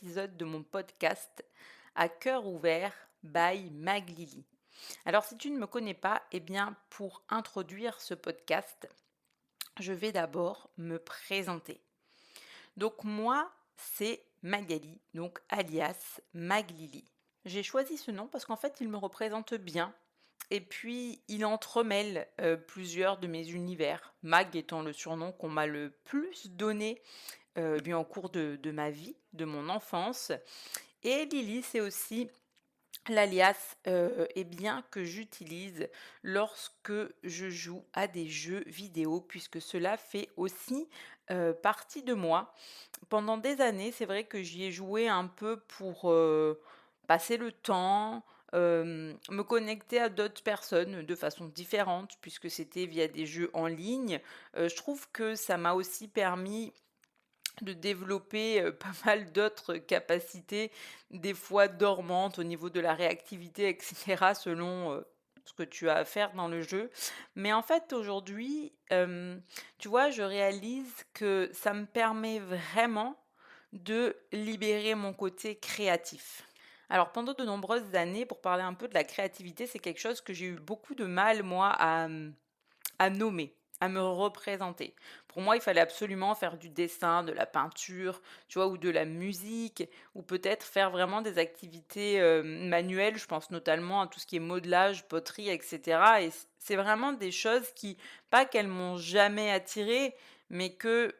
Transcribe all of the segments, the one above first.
épisode de mon podcast À cœur ouvert by Maglili. Alors si tu ne me connais pas, eh bien pour introduire ce podcast, je vais d'abord me présenter. Donc moi, c'est Magali, donc alias Maglili. J'ai choisi ce nom parce qu'en fait, il me représente bien. Et puis, il entremêle plusieurs de mes univers. Mag étant le surnom qu'on m'a le plus donné bien au cours de ma vie, de mon enfance. Et Lily, c'est aussi l'alias eh bien, que j'utilise lorsque je joue à des jeux vidéo, puisque cela fait aussi partie de moi. Pendant des années, c'est vrai que j'y ai joué un peu pour passer le temps, me connecter à d'autres personnes de façon différente, puisque c'était via des jeux en ligne. Je trouve que ça m'a aussi permis de développer, pas mal d'autres capacités, des fois dormantes au niveau de la réactivité et cetera selon, ce que tu as à faire dans le jeu. Mais en fait aujourd'hui, tu vois, je réalise que ça me permet vraiment de libérer mon côté créatif. Alors pendant de nombreuses années, pour parler un peu de la créativité, c'est quelque chose que j'ai eu beaucoup de mal moi à nommer, à me représenter. Pour moi, il fallait absolument faire du dessin, de la peinture, tu vois, ou de la musique, ou peut-être faire vraiment des activités manuelles. Je pense notamment à tout ce qui est modelage, poterie, etc. Et c'est vraiment des choses qui, pas qu'elles m'ont jamais attirée, mais que,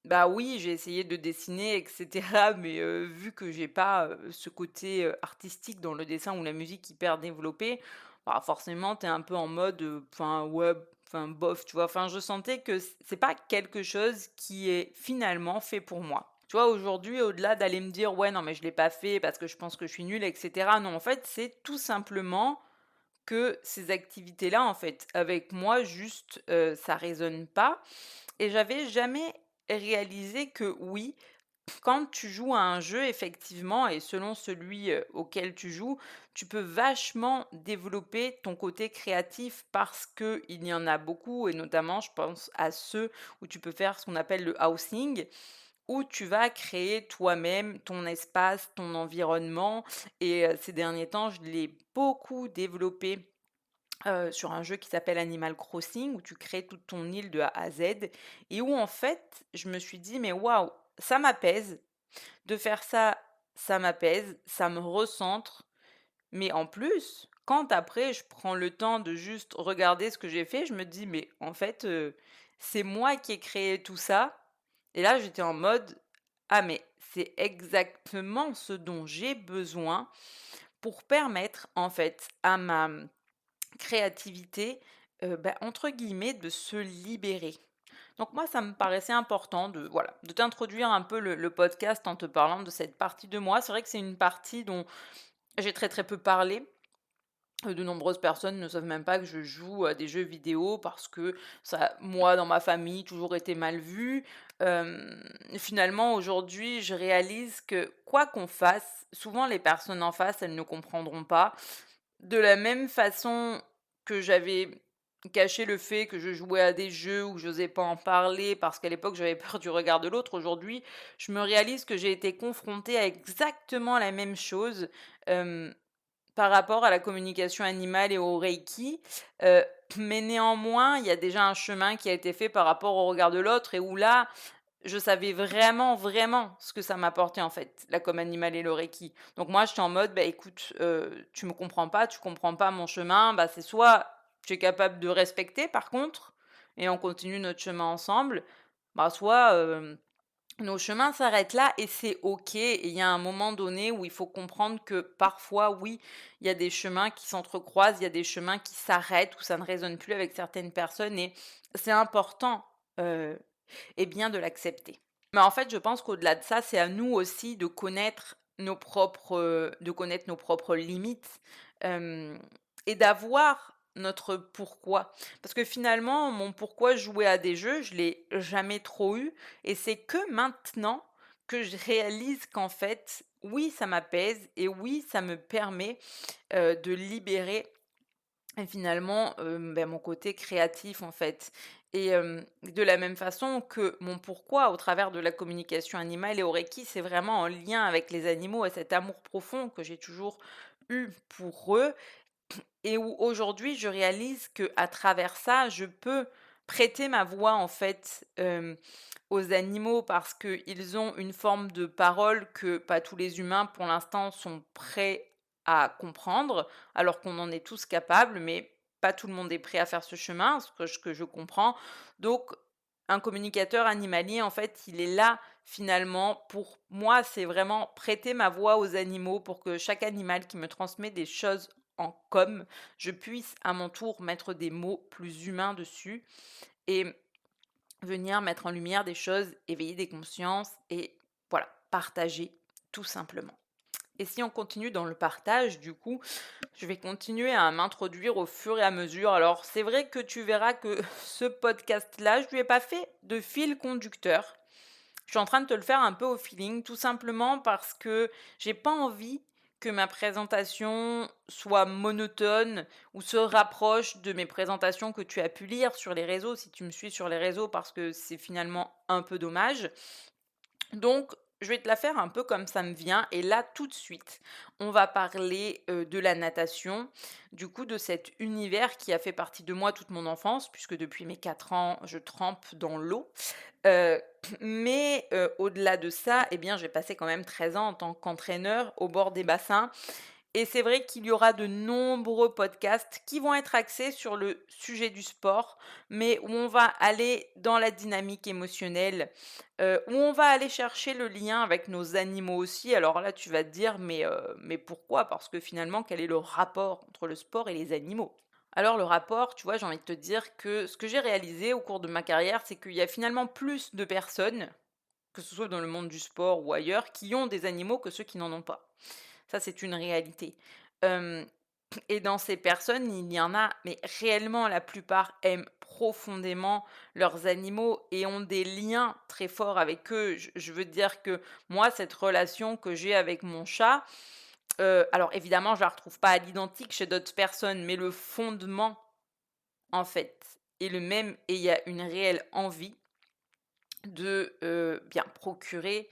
bah oui, j'ai essayé de dessiner, etc. Mais vu que j'ai pas ce côté artistique dans le dessin ou la musique hyper développé, bah, forcément, tu es un peu en mode, enfin, ouais, enfin, bof, tu vois? Enfin, je sentais que c'est pas quelque chose qui est finalement fait pour moi. Tu vois, aujourd'hui, au-delà d'aller me dire: «Ouais, non, mais je l'ai pas fait parce que je pense que je suis nulle» et cetera. Non, en fait, c'est tout simplement que ces activités-là, en fait, avec moi, juste, ça résonne pas et j'avais jamais réalisé que oui, quand tu joues à un jeu, effectivement, et selon celui auquel tu joues, tu peux vachement développer ton côté créatif parce que il y en a beaucoup, et notamment, je pense à ceux où tu peux faire ce qu'on appelle le housing, où tu vas créer toi-même ton espace, ton environnement. Et ces derniers temps, je l'ai beaucoup développé sur un jeu qui s'appelle Animal Crossing, où tu crées toute ton île de A à Z, et où en fait, je me suis dit, mais waouh, ça m'apaise de faire ça, ça m'apaise, ça me recentre, mais en plus, quand après je prends le temps de juste regarder ce que j'ai fait, je me dis: «Mais en fait, c'est moi qui ai créé tout ça», et là, j'étais en mode: «Ah mais c'est exactement ce dont j'ai besoin pour permettre en fait à ma, créativité, bah, entre guillemets, de se libérer». Donc moi, ça me paraissait important de, voilà, de t'introduire un peu le podcast en te parlant de cette partie de moi. C'est vrai que c'est une partie dont j'ai très très peu parlé. De nombreuses personnes ne savent même pas que je joue à des jeux vidéo parce que ça, moi, dans ma famille, toujours été mal vu. Finalement, aujourd'hui, je réalise que quoi qu'on fasse, souvent les personnes en face, elles ne comprendront pas. De la même façon que j'avais caché le fait que je jouais à des jeux où j'osais pas en parler parce qu'à l'époque j'avais peur du regard de l'autre, aujourd'hui, je me réalise que j'ai été confrontée à exactement la même chose, hem, par rapport à la communication animale et au reiki, heu, mais néanmoins, il y a déjà un chemin qui a été fait par rapport au regard de l'autre, et où là, je savais vraiment, vraiment ce que ça m'apportait, en fait, la com animale et le reiki. Donc moi, j'étais en mode: «Bah, écoute, tu me comprends pas, tu comprends pas mon chemin, bah, c'est soit tu es capable de respecter par contre et on continue notre chemin ensemble, bah, soit, nos chemins s'arrêtent là et c'est OK». Et il y a un moment donné où il faut comprendre que parfois, oui, il y a des chemins qui s'entrecroisent, il y a des chemins qui s'arrêtent, où ça ne résonne plus avec certaines personnes, et c'est important, heu et bien de l'accepter. Mais en fait, je pense qu'au-delà de ça, c'est à nous aussi de connaître nos propres limites, hem et d'avoir notre pourquoi. Parce que finalement, mon pourquoi jouer à des jeux, je l'ai jamais trop eu, et c'est que maintenant que je réalise qu'en fait, oui, ça m'apaise et oui, ça me permet, de libérer et finalement, mon côté créatif, en fait. Et de la même façon que mon pourquoi au travers de la communication animale et au Reiki, c'est vraiment en lien avec les animaux et cet amour profond que j'ai toujours eu pour eux et où aujourd'hui je réalise que à travers ça, je peux prêter ma voix en fait, aux animaux parce qu'ils ont une forme de parole que pas tous les humains pour l'instant sont prêts à comprendre, alors qu'on en est tous capables, mais pas tout le monde est prêt à faire ce chemin, ce que je comprends. Donc un communicateur animalier, en fait, il est là finalement pour moi, c'est vraiment prêter ma voix aux animaux pour que chaque animal qui me transmet des choses en com, je puisse à mon tour mettre des mots plus humains dessus et venir mettre en lumière des choses, éveiller des consciences et voilà, partager tout simplement. Et si on continue dans le partage, du coup, je vais continuer à m'introduire au fur et à mesure. Alors, c'est vrai que tu verras que ce podcast-là, je lui ai pas fait de fil conducteur. Je suis en train de te le faire un peu au feeling, tout simplement parce que j'ai pas envie que ma présentation soit monotone ou se rapproche de mes présentations que tu as pu lire sur les réseaux, si tu me suis sur les réseaux, parce que c'est finalement un peu dommage. Donc, je vais te la faire un peu comme ça me vient. Et là, tout de suite, on va parler de la natation, du coup, de cet univers qui a fait partie de moi toute mon enfance, puisque depuis mes 4 ans, je trempe dans l'eau. Heu, mais au-delà de ça, eh bien, j'ai passé quand même 13 ans en tant qu'entraîneur au bord des bassins et c'est vrai qu'il y aura de nombreux podcasts qui vont être axés sur le sujet du sport, mais où on va aller dans la dynamique émotionnelle, où on va aller chercher le lien avec nos animaux aussi. Alors là, tu vas te dire: «Mais pourquoi?» parce que finalement, quel est le rapport entre le sport et les animaux? Alors le rapport, tu vois, j'ai envie de te dire que ce que j'ai réalisé au cours de ma carrière, c'est qu'il y a finalement plus de personnes, que ce soit dans le monde du sport ou ailleurs, qui ont des animaux que ceux qui n'en ont pas. Ça, c'est une réalité. Hem et dans ces personnes, il y en a, mais réellement la plupart aiment profondément leurs animaux et ont des liens très forts avec eux. Je veux dire que moi, cette relation que j'ai avec mon chat, alors évidemment, je la retrouve pas à l'identique chez d'autres personnes, mais le fondement en fait, est le même et il y a une réelle envie de, bien procurer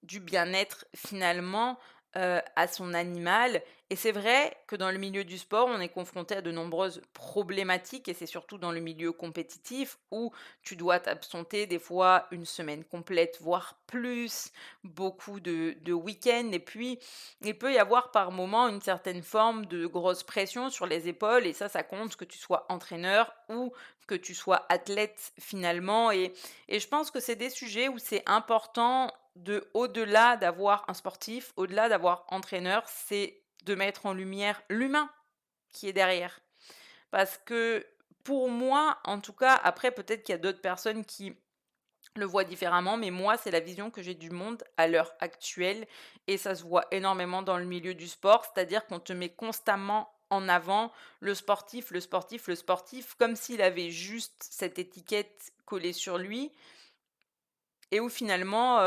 du bien-être finalement, à son animal et c'est vrai que dans le milieu du sport, on est confronté à de nombreuses problématiques et c'est surtout dans le milieu compétitif où tu dois t'absenter des fois une semaine complète, voire plus, beaucoup de week-ends et puis il peut y avoir par moment une certaine forme de grosse pression sur les épaules et ça compte que tu sois entraîneur ou que tu sois athlète finalement et je pense que c'est des sujets où c'est important de au-delà d'avoir un sportif, au-delà d'avoir entraîneur, c'est de mettre en lumière l'humain qui est derrière. Parce que pour moi, en tout cas, après peut-être qu'il y a d'autres personnes qui le voient différemment, mais moi, c'est la vision que j'ai du monde à l'heure actuelle et ça se voit énormément dans le milieu du sport, c'est-à-dire qu'on te met constamment en avant le sportif, le sportif, le sportif, comme s'il avait juste cette étiquette collée sur lui et où finalement,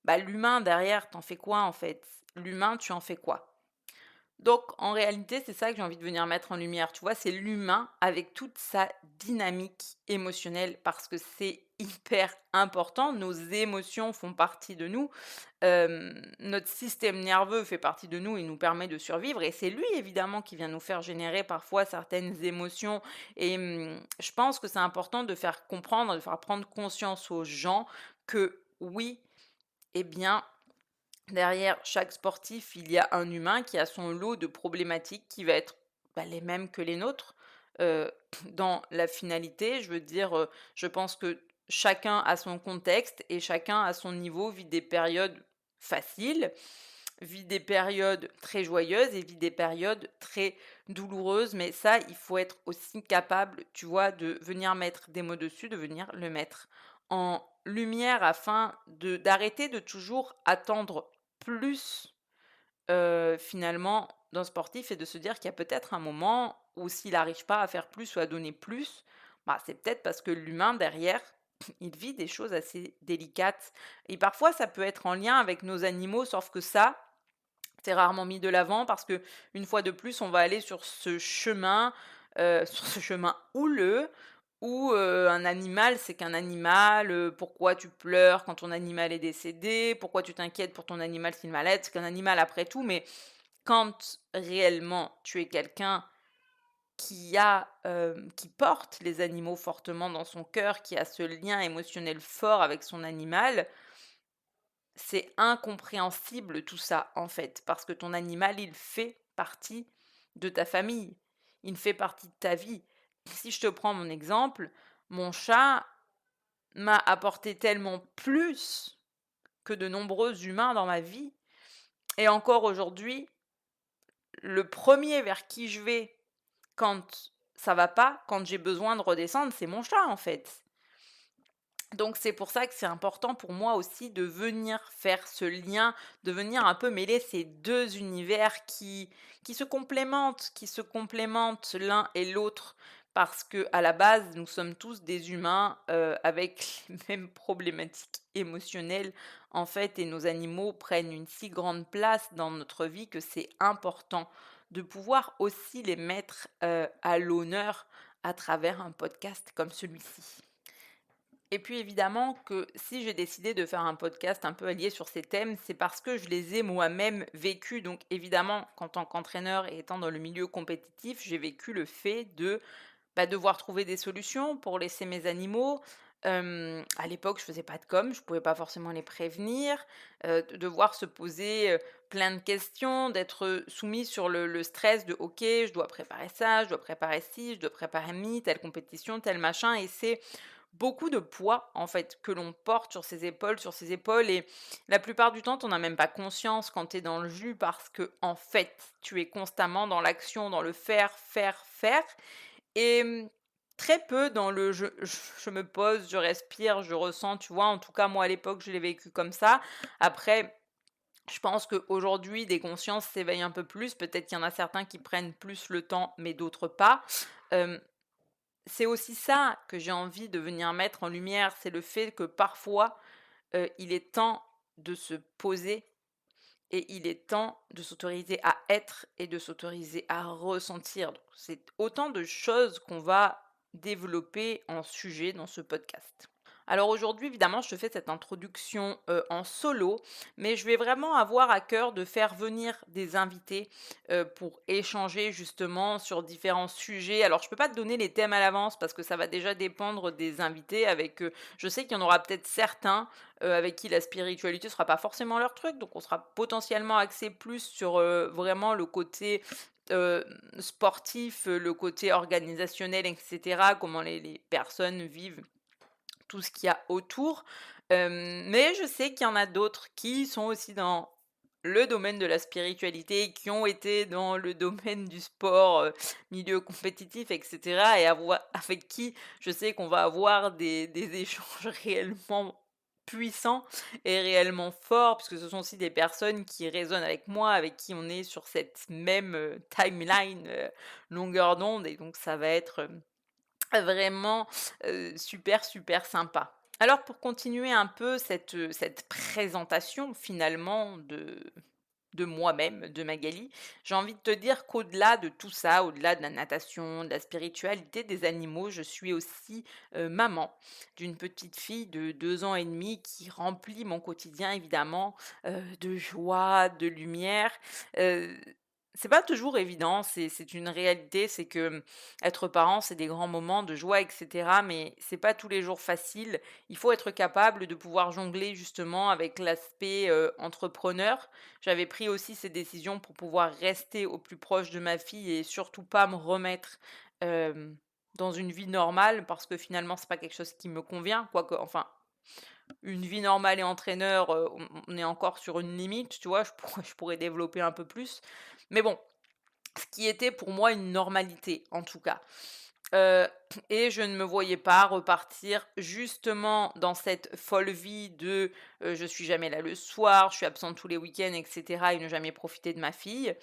bah, l'humain derrière, t'en fais quoi en fait? L'humain, tu en fais quoi? Donc en réalité, c'est ça que j'ai envie de venir mettre en lumière, tu vois? C'est l'humain avec toute sa dynamique émotionnelle parce que c'est hyper important. Nos émotions font partie de nous, notre système nerveux fait partie de nous, il nous permet de survivre et c'est lui évidemment qui vient nous faire générer parfois certaines émotions et je pense que c'est important de faire comprendre, de faire prendre conscience aux gens que oui, eh bien, derrière chaque sportif, il y a un humain qui a son lot de problématiques qui va être, bah, les mêmes que les nôtres, heu, dans la finalité. Je veux dire, je pense que chacun a son contexte et chacun à son niveau vit des périodes faciles, vit des périodes très joyeuses et vit des périodes très douloureuses. Mais ça, il faut être aussi capable, tu vois, de venir mettre des mots dessus, de venir le mettre en lumière afin de d'arrêter de toujours attendre plus, finalement d'un sportif et de se dire qu'il y a peut-être un moment où s'il n'arrive pas à faire plus ou à donner plus, bah, c'est peut-être parce que l'humain derrière, il vit des choses assez délicates et parfois ça peut être en lien avec nos animaux sauf que ça, c'est rarement mis de l'avant parce que une fois de plus, on va aller sur ce chemin, sur ce chemin houleux Ou, un animal, c'est qu'un animal, pourquoi tu pleures quand ton animal est décédé? Pourquoi tu t'inquiètes pour ton animal s'il est malade? C'est qu'un animal après tout, mais quand réellement tu es quelqu'un qui porte les animaux fortement dans son cœur, qui a ce lien émotionnel fort avec son animal, c'est incompréhensible tout ça, en fait, parce que ton animal, il fait partie de ta famille, il fait partie de ta vie. Si je te prends mon exemple, mon chat m'a apporté tellement plus que de nombreux humains dans ma vie et encore aujourd'hui, le premier vers qui je vais quand ça va pas, quand j'ai besoin de redescendre, c'est mon chat, en fait. Donc c'est pour ça que c'est important pour moi aussi de venir faire ce lien, de venir un peu mêler ces 2 univers qui se complémentent l'un et l'autre. Parce que à la base, nous sommes tous des humains, avec les mêmes problématiques émotionnelles, en fait, et nos animaux prennent une si grande place dans notre vie que c'est important de pouvoir aussi les mettre, à l'honneur à travers un podcast comme celui-ci. Et puis évidemment que si j'ai décidé de faire un podcast un peu allié sur ces thèmes, c'est parce que je les ai moi-même vécus. Donc évidemment, qu'en tant qu'entraîneur et étant dans le milieu compétitif, j'ai vécu le fait de devoir trouver des solutions pour laisser mes animaux. À l'époque, je faisais pas de com, je pouvais pas forcément les prévenir, de devoir se poser plein de questions, d'être soumis sur le stress de OK, je dois préparer ça, je dois préparer ci, je dois préparer mi, telle compétition, tel machin. Et c'est beaucoup de poids, en fait, que l'on porte sur ses épaules et la plupart du temps, tu en as même pas conscience quand tu es dans le jus parce que en fait, tu es constamment dans l'action, dans le faire, faire, faire et très peu dans le je me pose, je respire, je ressens, tu vois? En tout cas, moi, à l'époque, je l'ai vécu comme ça. Après, je pense qu'aujourd'hui, des consciences s'éveillent un peu plus. Peut-être qu'il y en a certains qui prennent plus le temps, mais d'autres pas. Hem C'est aussi ça que j'ai envie de venir mettre en lumière, c'est le fait que parfois, il est temps de se poser et il est temps de s'autoriser à être et de s'autoriser à ressentir. Donc c'est autant de choses qu'on va développer en sujet dans ce podcast. Alors aujourd'hui, évidemment, je te fais cette introduction en solo, mais je vais vraiment avoir à cœur de faire venir des invités pour échanger justement sur différents sujets. Alors, je ne peux pas te donner les thèmes à l'avance parce que ça va déjà dépendre des invités. Je sais qu'il y en aura peut-être certains avec qui la spiritualité ne sera pas forcément leur truc, donc on sera potentiellement axé plus sur vraiment le côté sportif, le côté organisationnel, etc., comment les personnes vivent tout ce qu'il y a autour. Mais je sais qu'il y en a d'autres qui sont aussi dans le domaine de la spiritualité, qui ont été dans le domaine du sport, milieu compétitif et cetera et avec qui je sais qu'on va avoir des échanges réellement puissants et réellement forts, puisque ce sont aussi des personnes qui résonnent avec moi, avec qui on est sur cette même, timeline, longueur d'onde et donc ça va être, vraiment, super, super sympa. Alors pour continuer un peu cette présentation finalement de moi-même, de Magali, j'ai envie de te dire qu'au-delà de tout ça, au-delà de la natation, de la spiritualité, des animaux, je suis aussi, maman d'une petite fille de 2 ans et demi qui remplit mon quotidien évidemment, de joie, de lumière. Heu, c'est pas toujours évident, c'est une réalité, c'est que, être parent, c'est des grands moments de joie et cetera, mais c'est pas tous les jours facile. Il faut être capable de pouvoir jongler justement avec l'aspect, entrepreneur. J'avais pris aussi ces décisions pour pouvoir rester au plus proche de ma fille et surtout pas me remettre, hem, dans une vie normale parce que finalement c'est pas quelque chose qui me convient, quoique enfin, une vie normale et entraîneur, on est encore sur une limite, tu vois? Je pourrais développer un peu plus. Mais bon, ce qui était pour moi une normalité, en tout cas. Heu et je ne me voyais pas repartir justement dans cette folle vie de, je suis jamais là le soir, je suis absente tous les week-ends et cetera et ne jamais profiter de ma fille.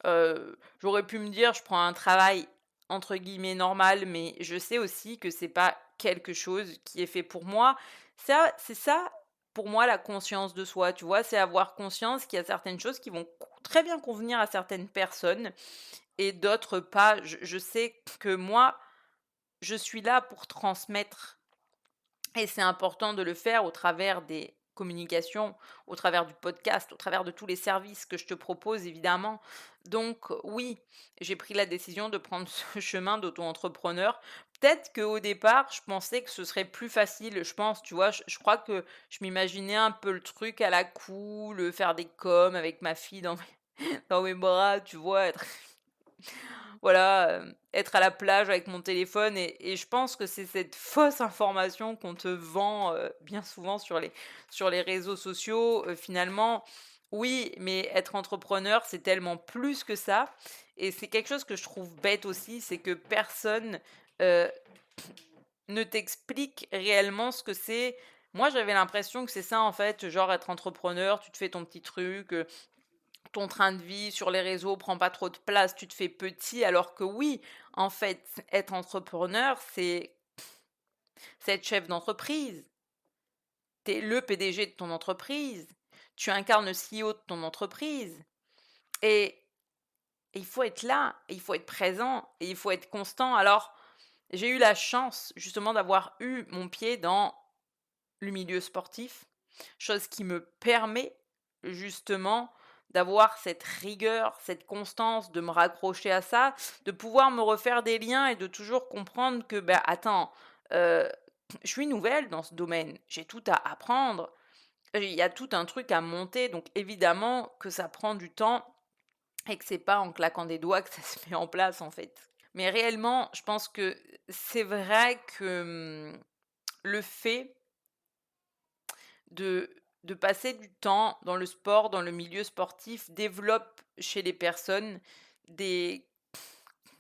J'aurais pu me dire: «Je prends un travail entre guillemets «normal», mais je sais aussi que c'est pas quelque chose qui est fait pour moi. C'est ça pour moi la conscience de soi, tu vois? C'est avoir conscience qu'il y a certaines choses qui vont très bien convenir à certaines personnes et d'autres pas. Je sais que moi, je suis là pour transmettre et c'est important de le faire au travers des communications, au travers du podcast, au travers de tous les services que je te propose évidemment. Donc oui, j'ai pris la décision de prendre ce chemin d'auto-entrepreneur. Peut-être qu'au départ, je pensais que ce serait plus facile, je pense, tu vois, je crois que je m'imaginais un peu le truc à la cool, faire des coms avec ma fille dans dans mes bras, tu vois, voilà, être à la plage avec mon téléphone et je pense que c'est cette fausse information qu'on te vend, bien souvent sur les réseaux sociaux, finalement, oui, mais être entrepreneur, c'est tellement plus que ça et c'est quelque chose que je trouve bête aussi, c'est que personne, heu, ne t'explique réellement ce que c'est. Moi, j'avais l'impression que c'est ça, en fait, genre être entrepreneur, tu te fais ton petit truc, ton train de vie sur les réseaux prend pas trop de place, tu te fais petit, alors que oui, en fait, être entrepreneur, c'est être chef d'entreprise. Tu es le PDG de ton entreprise. Tu incarnes le CEO de ton entreprise. Et il faut être là, et il faut être présent, et il faut être constant. Alors, j'ai eu la chance justement d'avoir eu mon pied dans le milieu sportif, chose qui me permet justement d'avoir cette rigueur, cette constance, de me raccrocher à ça, de pouvoir me refaire des liens et de toujours comprendre que, bah, attends, heu, je suis nouvelle dans ce domaine, j'ai tout à apprendre, il y a tout un truc à monter, donc évidemment que ça prend du temps et que c'est pas en claquant des doigts que ça se met en place, en fait. Mais réellement, je pense que c'est vrai que, le fait de de passer du temps dans le sport, dans le milieu sportif, développe chez les personnes des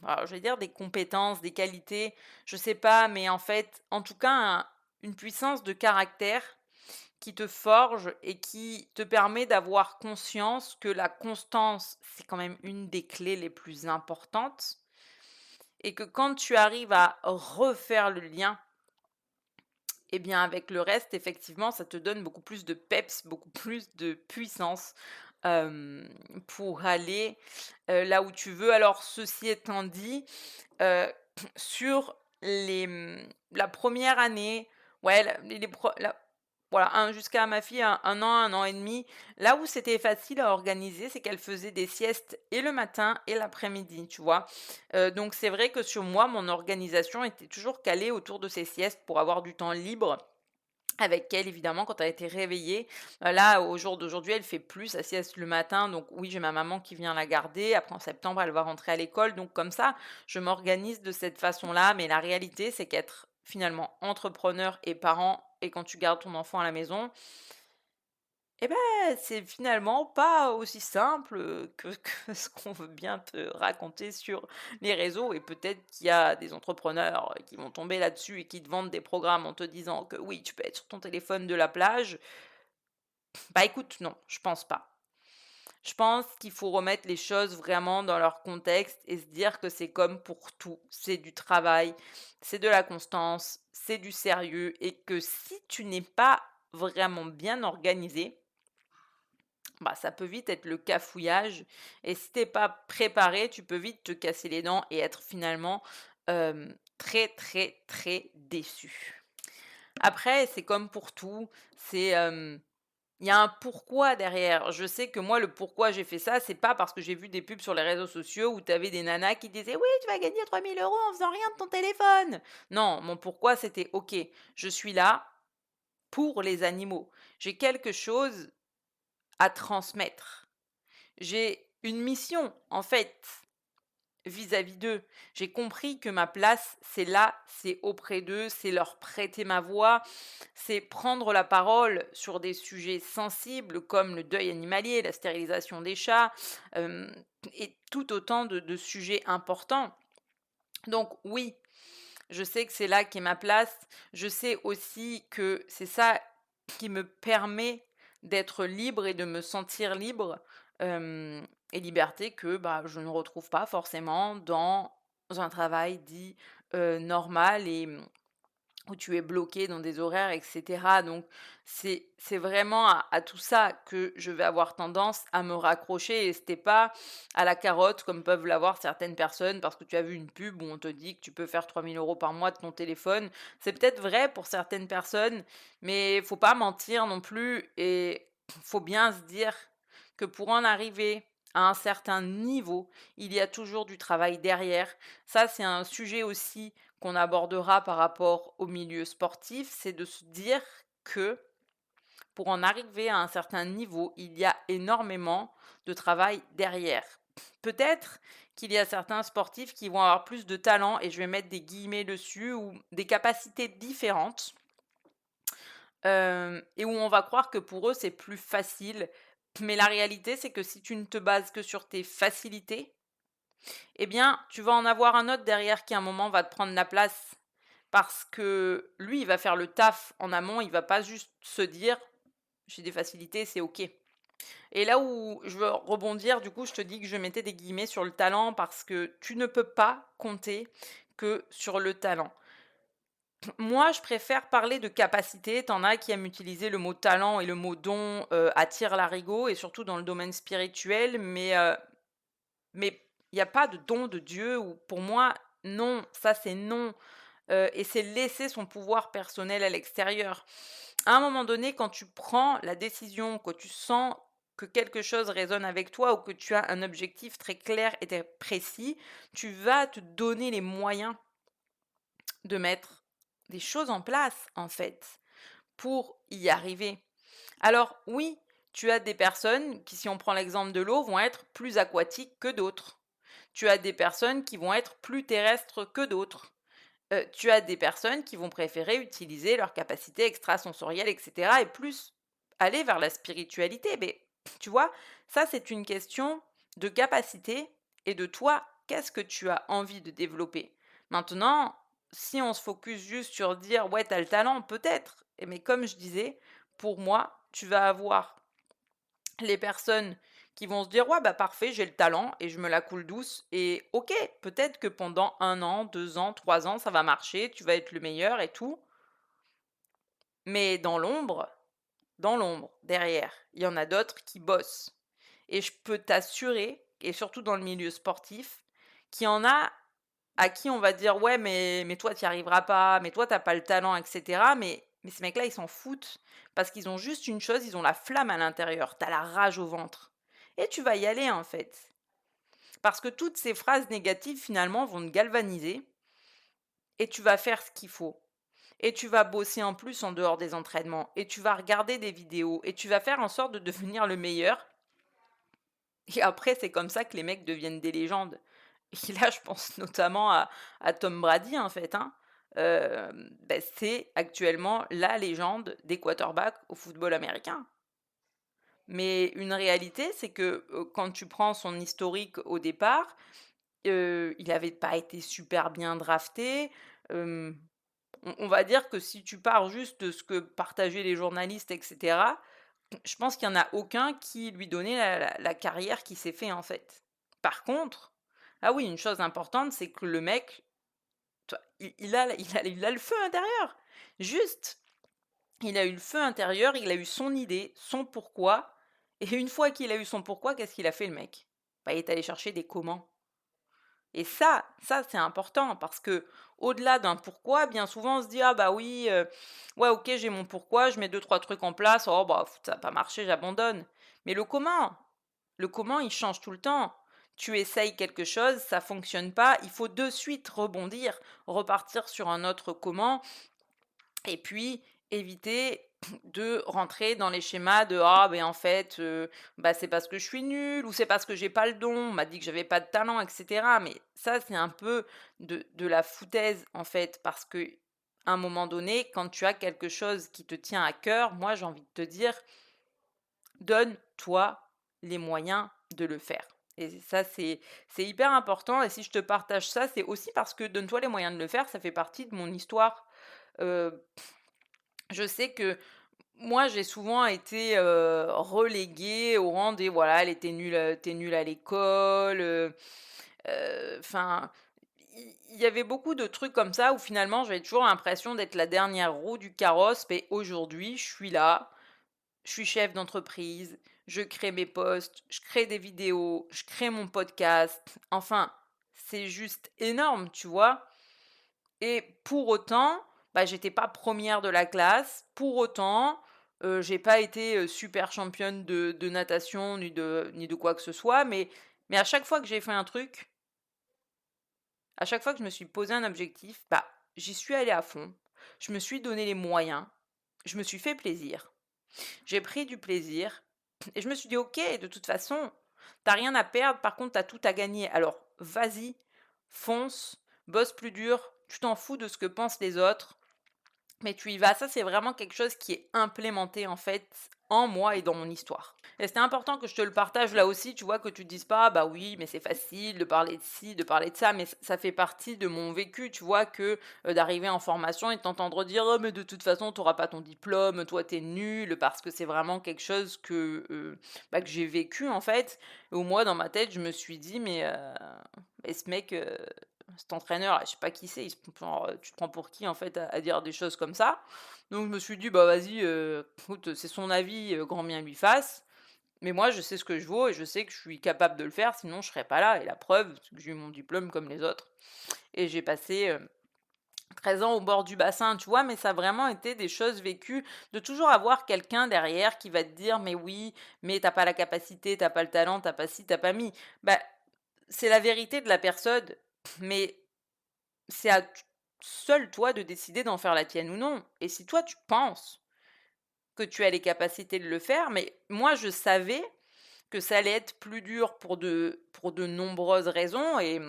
alors je vais dire des compétences, des qualités, je sais pas, mais en fait, en tout cas, une puissance de caractère qui te forge et qui te permet d'avoir conscience que la constance, c'est quand même une des clés les plus importantes et que quand tu arrives à refaire le lien et bien, avec le reste, effectivement, ça te donne beaucoup plus de peps, beaucoup plus de puissance, pour aller, là où tu veux. Alors ceci étant dit, heu, sur la première année, ouais, la les pro la voilà, jusqu'à ma fille 1 an et demi, là où c'était facile à organiser, c'est qu'elle faisait des siestes et le matin et l'après-midi, tu vois? Donc c'est vrai que sur moi, mon organisation était toujours calée autour de ces siestes pour avoir du temps libre avec elle évidemment quand elle était réveillée. Là, au jour d'aujourd'hui, elle fait plus sa sieste le matin, donc oui, j'ai ma maman qui vient la garder. Après en septembre, elle va rentrer à l'école, donc comme ça, je m'organise de cette façon-là. Mais la réalité, c'est qu'être finalement entrepreneur et parent et quand tu gardes ton enfant à la maison, eh ben, c'est finalement pas aussi simple, que ce qu'on veut bien te raconter sur les réseaux et peut-être qu'il y a des entrepreneurs qui vont tomber là-dessus et qui te vendent des programmes en te disant que oui, tu peux être sur ton téléphone de la plage. Bah, écoute, non, je pense pas. Je pense qu'il faut remettre les choses vraiment dans leur contexte et se dire que c'est comme pour tout, c'est du travail, c'est de la constance, c'est du sérieux et que si tu n'es pas vraiment bien organisé, bah, ça peut vite être le cafouillage et si t'es pas préparé, tu peux vite te casser les dents et être finalement, très, très, très déçu. Après, c'est comme pour tout, c'est, il y a un pourquoi derrière. Je sais que moi, le pourquoi j'ai fait ça, c'est pas parce que j'ai vu des pubs sur les réseaux sociaux où tu avais des nanas qui disaient: «Oui, tu vas gagner 3 000 € en faisant rien de ton téléphone». Non, mon pourquoi c'était: «OK, je suis là pour les animaux. J'ai quelque chose à transmettre». J'ai une mission, en fait, vis-à-vis d'eux. J'ai compris que ma place, c'est là, c'est auprès d'eux, c'est leur prêter ma voix, c'est prendre la parole sur des sujets sensibles comme le deuil animalier, la stérilisation des chats, hem et tout autant de sujets importants. Donc oui, je sais que c'est là qu'est ma place. Je sais aussi que c'est ça qui me permet d'être libre et de me sentir libre, hem et liberté que, bah, je ne retrouve pas forcément dans un travail dit, normal et où tu es bloqué dans des horaires, et cetera. Donc c'est vraiment à tout ça que je vais avoir tendance à me raccrocher et c'était pas à la carotte comme peuvent l'avoir certaines personnes parce que tu as vu une pub où on te dit que tu peux faire 3 000 € par mois de ton téléphone. C'est peut-être vrai pour certaines personnes, mais faut pas mentir non plus et faut bien se dire que pour en arriver à un certain niveau, il y a toujours du travail derrière. Ça, c'est un sujet aussi qu'on abordera par rapport au milieu sportif, c'est de se dire que pour en arriver à un certain niveau, il y a énormément de travail derrière. Peut-être qu'il y a certains sportifs qui vont avoir plus de talent, et je vais mettre des guillemets dessus, ou des capacités différentes, et où on va croire que pour eux c'est plus facile. Mais la réalité, c'est que si tu ne te bases que sur tes facilités, eh bien, tu vas en avoir un autre derrière qui, à un moment, va te prendre la place. Parce que lui, il va faire le taf en amont, il va pas juste se dire: «J'ai des facilités, c'est OK». Et là où je veux rebondir, du coup, je te dis que je mettais des guillemets sur le talent parce que tu ne peux pas compter que sur le talent. Moi, je préfère parler de capacité. Tu en as qui aiment utiliser le mot talent et le mot don, à tire-larigot et surtout dans le domaine spirituel, mais il y a pas de don de Dieu ou pour moi, non, ça c'est non, et c'est laisser son pouvoir personnel à l'extérieur. À un moment donné, quand tu prends la décision, que tu sens que quelque chose résonne avec toi ou que tu as un objectif très clair et très précis, tu vas te donner les moyens de mettre des choses en place, en fait, pour y arriver. Alors oui, tu as des personnes qui, si on prend l'exemple de l'eau, vont être plus aquatiques que d'autres. Tu as des personnes qui vont être plus terrestres que d'autres. Tu as des personnes qui vont préférer utiliser leurs capacités extrasensorielles, et cetera, et plus aller vers la spiritualité. Mais tu vois, ça, c'est une question de capacité et de toi, qu'est-ce que tu as envie de développer? Maintenant, si on se focus juste sur dire: «Ouais, tu as le talent», peut-être, mais comme je disais, pour moi, tu vas avoir les personnes qui vont se dire: «Ouais, bah, parfait, j'ai le talent et je me la coule douce» et OK, peut-être que pendant 1 an, 2 ans, 3 ans, ça va marcher, tu vas être le meilleur et tout. Mais dans l'ombre, derrière, il y en a d'autres qui bossent et je peux t'assurer et surtout dans le milieu sportif, qu'il y en a à qui on va dire: «Ouais, mais toi, tu y arriveras pas, mais toi, tu as pas le talent» et cetera, mais ces mecs-là, ils s'en foutent parce qu'ils ont juste une chose, ils ont la flamme à l'intérieur, tu as la rage au ventre et tu vas y aller, en fait. Parce que toutes ces phrases négatives, finalement, vont te galvaniser et tu vas faire ce qu'il faut et tu vas bosser en plus en dehors des entraînements et tu vas regarder des vidéos et tu vas faire en sorte de devenir le meilleur et après, c'est comme ça que les mecs deviennent des légendes. Et là, je pense notamment à Tom Brady, en fait, hein. C'est actuellement la légende des quarterbacks au football américain. Mais une réalité, c'est que, quand tu prends son historique au départ, il n'avait pas été super bien drafté. Hem, on va dire que si tu pars juste de ce que partageaient les journalistes et cetera, je pense qu'il y en a aucun qui lui donnait la carrière qu'il s'est fait, en fait. Par contre, ah oui, une chose importante, c'est que le mec, tu il a le feu intérieur. Juste, il a eu le feu intérieur, il a eu son idée, son pourquoi et une fois qu'il a eu son pourquoi, qu'est-ce qu'il a fait le mec? Bah, il est allé chercher des comment et ça c'est important parce que au-delà d'un pourquoi, bien souvent on se dit: «Ah bah oui, ouais OK, j'ai mon pourquoi, je mets deux trois trucs en place, oh bah, ça a pas marché, j'abandonne». Mais le comment il change tout le temps. Tu essayes quelque chose, ça fonctionne pas, il faut de suite rebondir, repartir sur un autre comment et puis éviter de rentrer dans les schémas de: «Ah ben en fait, bah, c'est parce que je suis nul ou c'est parce que j'ai pas le don, on m'a dit que j'avais pas de talent» et cetera. Mais ça, c'est un peu de la foutaise, en fait, parce qu'à un moment donné, quand tu as quelque chose qui te tient à cœur, moi, j'ai envie de te dire: «Donne-toi les moyens de le faire» et ça, c'est hyper important et si je te partage ça, c'est aussi parce que «Donne-toi les moyens de le faire», ça fait partie de mon histoire. Heu je sais que moi, j'ai souvent été, reléguée au rang des voilà, elle était nulle, tu nulle à l'école, enfin, il y avait beaucoup de trucs comme ça où finalement j'avais toujours l'impression d'être la dernière roue du carrosse. Mais aujourd'hui, je suis là, je suis chef d'entreprise, je crée mes posts, je crée des vidéos, je crée mon podcast. Enfin, c'est juste énorme, tu vois. Et pour autant, bah, j'étais pas première de la classe. Pour autant, j'ai pas été, super championne de natation ni de quoi que ce soit, mais à chaque fois que j'ai fait un truc, à chaque fois que je me suis posé un objectif, bah, j'y suis allée à fond. Je me suis donné les moyens, je me suis fait plaisir, j'ai pris du plaisir et je me suis dit: «OK, de toute façon, t'as rien à perdre, par contre, t'as tout à gagner. Alors vas-y, fonce, bosse plus dur, tu t'en fous de ce que pensent les autres, mais tu y vas». Ça, c'est vraiment quelque chose qui est implémenté, en fait, en moi et dans mon histoire. Et c'était important que je te le partage là aussi, tu vois, que tu te dises pas: «Bah oui, mais c'est facile de parler de ci, de parler de ça», mais ça fait partie de mon vécu, tu vois, que, d'arriver en formation et de t'entendre dire: «Oh mais de toute façon, tu auras pas ton diplôme, toi tu es nul», parce que c'est vraiment quelque chose bah, que j'ai vécu, en fait. Et où moi, dans ma tête, je me suis dit: «Mais ce mec, cet entraîneur, je sais pas qui c'est, il se genre, tu te prends pour qui en fait à dire des choses comme ça?» Donc je me suis dit: «Bah vas-y, écoute, c'est son avis, grand bien lui fasse. Mais moi je sais ce que je vaux et je sais que je suis capable de le faire, sinon je serais pas là, et la preuve, c'est que j'ai eu mon diplôme comme les autres et j'ai passé, 13 ans au bord du bassin», tu vois? Mais ça a vraiment été des choses vécues, de toujours avoir quelqu'un derrière qui va te dire: «Mais oui, mais t'as pas la capacité, t'as pas le talent, t'as pas ci, t'as pas mis». Bah, c'est la vérité de la personne, mais c'est à seul toi de décider d'en faire la tienne ou non. Et si toi tu penses que tu as les capacités de le faire, mais moi je savais que ça allait être plus dur pour de nombreuses raisons, et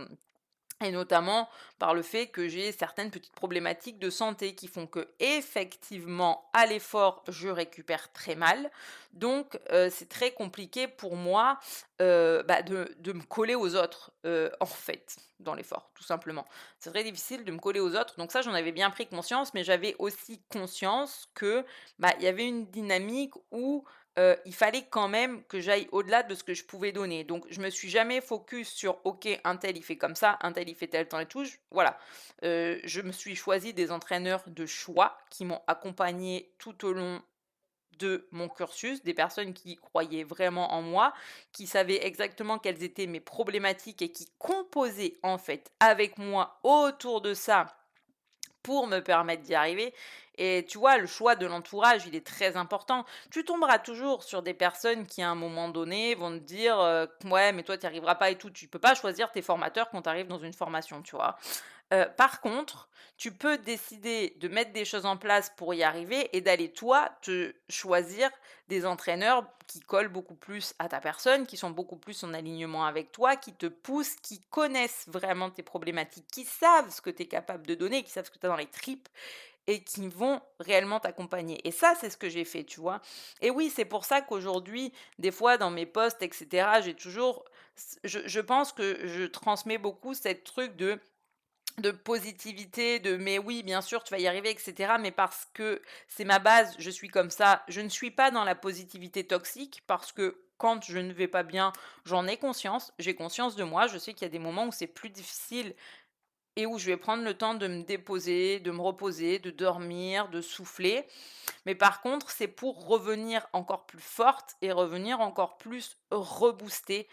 notamment par le fait que j'ai certaines petites problématiques de santé qui font que effectivement à l'effort, je récupère très mal. Donc c'est très compliqué pour moi, bah, de me coller aux autres, en fait, dans l'effort, tout simplement. C'est très difficile de me coller aux autres, donc ça, j'en avais bien pris conscience, mais j'avais aussi conscience que, bah, il y avait une dynamique où, il fallait quand même que j'aille au-delà de ce que je pouvais donner. Donc je me suis jamais focus sur: «OK, un tel il fait comme ça, un tel il fait tel temps et tout». Voilà, je me suis choisi des entraîneurs de choix qui m'ont accompagné tout au long de mon cursus, des personnes qui croyaient vraiment en moi, qui savaient exactement quelles étaient mes problématiques et qui composaient en fait avec moi autour de ça pour me permettre d'y arriver. Et tu vois, le choix de l'entourage, il est très important. Tu tomberas toujours sur des personnes qui, à un moment donné, vont te dire ouais, mais toi, tu n'y arriveras pas et tout. Tu peux pas choisir tes formateurs quand tu arrives dans une formation, tu vois. Par contre, tu peux décider de mettre des choses en place pour y arriver et d'aller toi te choisir des entraîneurs qui collent beaucoup plus à ta personne, qui sont beaucoup plus en alignement avec toi, qui te poussent, qui connaissent vraiment tes problématiques, qui savent ce que tu es capable de donner, qui savent ce que tu as dans les tripes et qui vont réellement t'accompagner. Et ça, c'est ce que j'ai fait, tu vois? Et oui, c'est pour ça qu'aujourd'hui, des fois dans mes posts et cetera, j'ai toujours je pense que je transmets beaucoup cette truc de positivité, de «mais oui, bien sûr, tu vas y arriver» et cetera, mais parce que c'est ma base, je suis comme ça. Je ne suis pas dans la positivité toxique parce que quand je ne vais pas bien, j'en ai conscience, j'ai conscience de moi, je sais qu'il y a des moments où c'est plus difficile et où je vais prendre le temps de me déposer, de me reposer, de dormir, de souffler. Mais par contre, c'est pour revenir encore plus forte et revenir encore plus reboostée,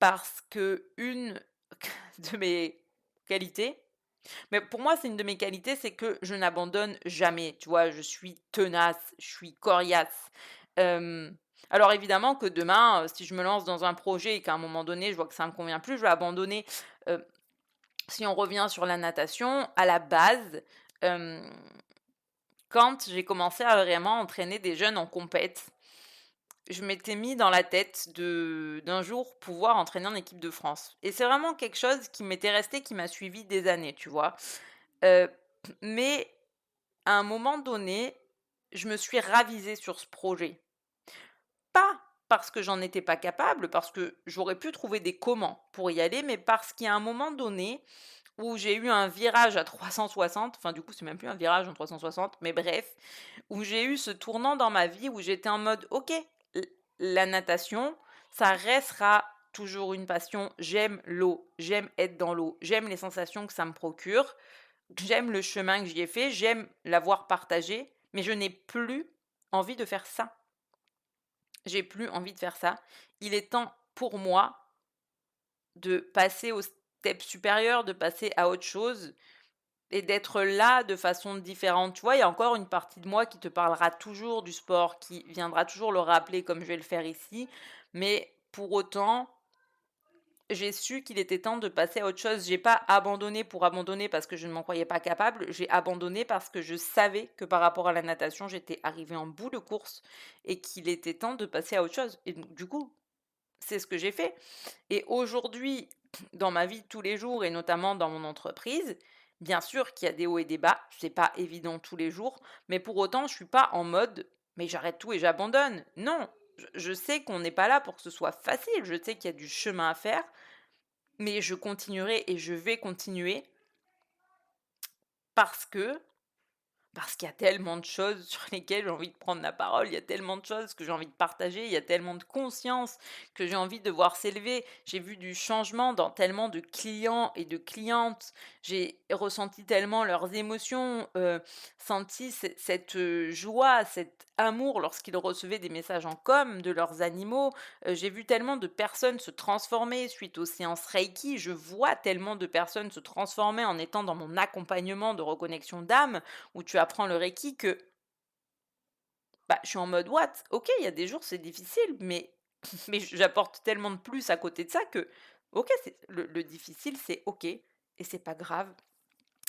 parce que une de mes qualités, mais pour moi, c'est une de mes qualités, c'est que je n'abandonne jamais, tu vois? Je suis tenace, je suis coriace. Hem, alors évidemment que demain, si je me lance dans un projet et qu'à un moment donné, je vois que ça ne me convient plus, je vais abandonner. Si on revient sur la natation, à la base, hem, quand j'ai commencé à vraiment entraîner des jeunes en compète, je m'étais mis dans la tête de d'un jour pouvoir entraîner en équipe de France, et c'est vraiment quelque chose qui m'était resté, qui m'a suivi des années, tu vois? Heu, mais à un moment donné, je me suis ravisée sur ce projet. Pas parce que j'en étais pas capable, parce que j'aurais pu trouver des comment pour y aller, mais parce qu'il y a un moment donné où j'ai eu un virage à 360, enfin du coup c'est même plus un virage en 360, mais bref, où j'ai eu ce tournant dans ma vie où j'étais en mode: «OK, l la natation, ça restera toujours une passion. J'aime l'eau, j'aime être dans l'eau, j'aime les sensations que ça me procure, j'aime le chemin que j'y ai fait, j'aime l'avoir partagé, mais je n'ai plus envie de faire ça. J'ai plus envie de faire ça. Il est temps pour moi de passer au step supérieur, de passer à autre chose et d'être là de façon différente. Tu vois, il y a encore une partie de moi qui te parlera toujours du sport, qui viendra toujours le rappeler comme je vais le faire ici, mais pour autant, j'ai su qu'il était temps de passer à autre chose. J'ai pas abandonné pour abandonner parce que je ne m'en croyais pas capable, j'ai abandonné parce que je savais que par rapport à la natation, j'étais arrivée en bout de course et qu'il était temps de passer à autre chose et donc du coup, c'est ce que j'ai fait. Et aujourd'hui, dans ma vie de tous les jours et notamment dans mon entreprise, bien sûr qu'il y a des hauts et des bas, c'est pas évident tous les jours, mais pour autant, je suis pas en mode mais j'arrête tout et j'abandonne. Non, je sais qu'on n'est pas là pour que ce soit facile, je sais qu'il y a du chemin à faire, mais je continuerai et je vais continuer parce que parce qu'il y a tellement de choses sur lesquelles j'ai envie de prendre la parole, il y a tellement de choses que j'ai envie de partager, il y a tellement de conscience que j'ai envie de voir s'élever. J'ai vu du changement dans tellement de clients et de clientes. J'ai ressenti tellement leurs émotions, senti cette joie, cet amour lorsqu'ils recevaient des messages en com de leurs animaux. J'ai vu tellement de personnes se transformer suite aux séances Reiki. Je vois tellement de personnes se transformer en étant dans mon accompagnement de reconnexion d'âme où tu apprends le Reiki que, bah, je suis en mode: «What? OK, il y a des jours c'est difficile, mais mais j'apporte tellement de plus à côté de ça que, OK, c'est le difficile, c'est OK et c'est pas grave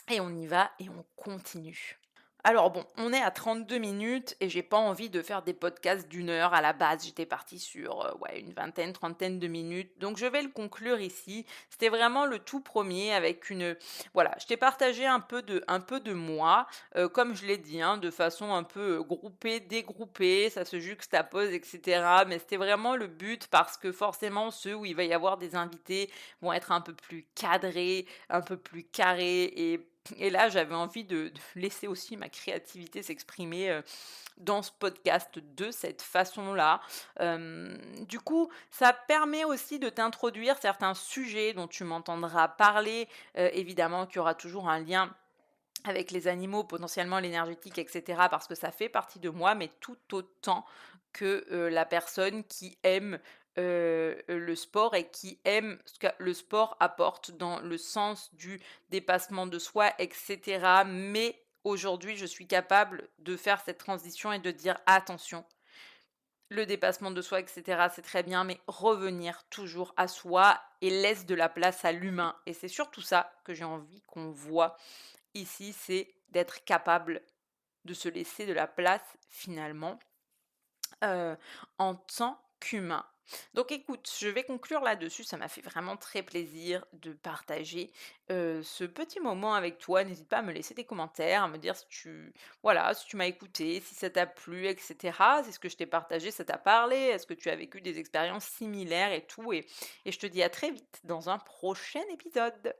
et on y va et on continue». Alors bon, on est à 32 minutes et j'ai pas envie de faire des podcasts d'une heure. À la base, j'étais partie sur ouais, une vingtaine, trentaine de minutes. Donc je vais le conclure ici. C'était vraiment le tout premier avec une... Voilà, je t'ai partagé un peu de moi, comme je l'ai dit, hein, de façon un peu groupée, dégroupée, ça se juxtapose, etc. Mais c'était vraiment le but parce que forcément, ceux où il va y avoir des invités vont être un peu plus cadrés, un peu plus carrés et là, j'avais envie de laisser aussi ma créativité s'exprimer, dans ce podcast de cette façon-là. Du coup, ça permet aussi de t'introduire certains sujets dont tu m'entendras parler. Évidemment qu'il y aura toujours un lien avec les animaux, potentiellement l'énergétique, etc., parce que ça fait partie de moi, mais tout autant que la personne qui aime le sport et qui aime ce que le sport apporte dans le sens du dépassement de soi, etc. Mais aujourd'hui, je suis capable de faire cette transition et de dire attention, le dépassement de soi, etc., c'est très bien, mais revenir toujours à soi et laisse de la place à l'humain. Et c'est surtout ça que j'ai envie qu'on voit ici, c'est d'être capable de se laisser de la place finalement, heu, en tant qu'humain. Donc écoute, je vais conclure là-dessus, ça m'a fait vraiment très plaisir de partager, ce petit moment avec toi. N'hésite pas à me laisser des commentaires, à me dire si tu voilà, si tu m'as écouté, si ça t'a plu et cetera. Si ce que je t'ai partagé, ça t'a parlé? Est-ce que tu as vécu des expériences similaires et tout? Et je te dis à très vite dans un prochain épisode.